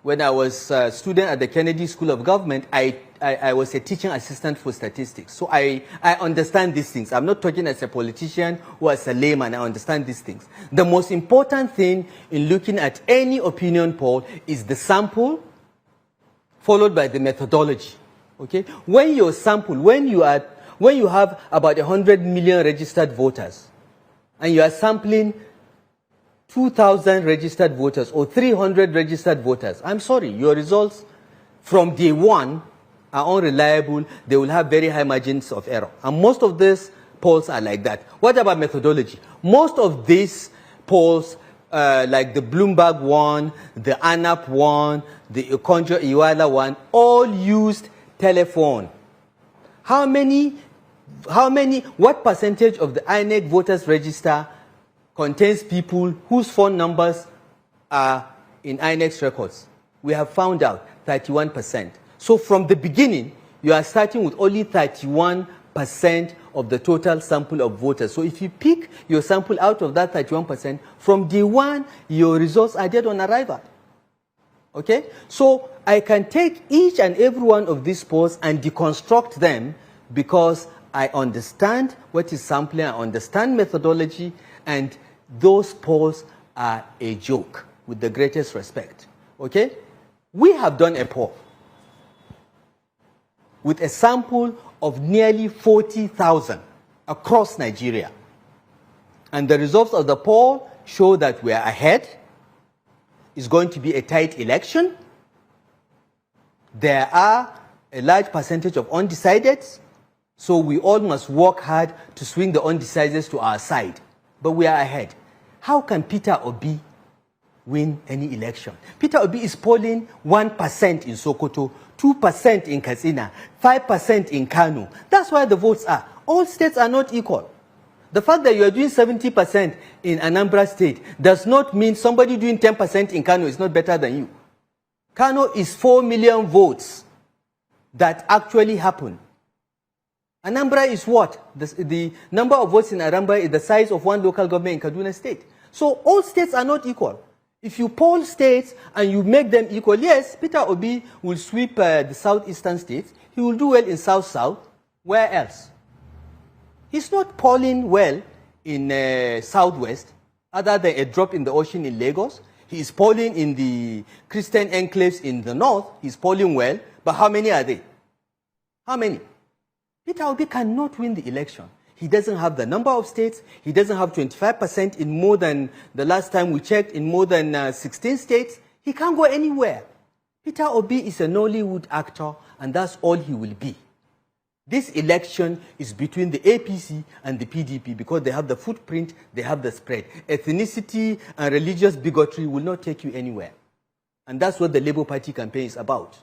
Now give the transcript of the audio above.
when I was a student at the Kennedy School of Government, I was a teaching assistant for statistics. So I understand these things. I'm not talking as a politician or as a layman. I understand these things. The most important thing in looking at any opinion poll is the sample followed by the methodology. Okay? When your sample, when you have about 100 million registered voters and you are sampling 2,000 registered voters or 300 registered voters, I'm sorry, your results from day one are unreliable. They will have very high margins of error. And most of these polls are like that. What about methodology? Most of these polls, like the Bloomberg one, the ANAP one, the Okonjo Iweala one, all used telephone. What percentage of the INEC voters register contains people whose phone numbers are in INEC's records? We have found out 31%. So from the beginning, you are starting with only 31% of the total sample of voters. So if you pick your sample out of that 31%, from day one, your results are dead on arrival. Okay? So I can take each and every one of these polls and deconstruct them because I understand what is sampling, I understand methodology, and those polls are a joke, with the greatest respect. Okay? We have done a poll with a sample of nearly 40,000 across Nigeria. And the results of the poll show that we are ahead. It's going to be a tight election. There are a large percentage of undecideds, so we all must work hard to swing the undecideds to our side. But we are ahead. How can Peter Obi win any election? Peter Obi is polling 1% in Sokoto, 2% in Katsina, 5% in Kano. That's where the votes are. All states are not equal. The fact that you are doing 70% in Anambra State does not mean somebody doing 10% in Kano is not better than you. Kano is 4 million votes that actually happen. Anambra is what? The number of votes in Anambra is the size of one local government in Kaduna State. So all states are not equal. If you poll states and you make them equal, yes, Peter Obi will sweep the southeastern states. He will do well in South-South. Where else? He's not polling well in Southwest, other than a drop in the ocean in Lagos. He is polling in the Christian enclaves in the north. He's polling well, but how many are they? How many? Peter Obi cannot win the election. He doesn't have the number of states. He doesn't have 25% in more than, the last time we checked, in more than 16 states. He can't go anywhere. Peter Obi is a Nollywood actor, and that's all he will be. This election is between the APC and the PDP because they have the footprint, they have the spread. Ethnicity and religious bigotry will not take you anywhere. And that's what the Labour Party campaign is about.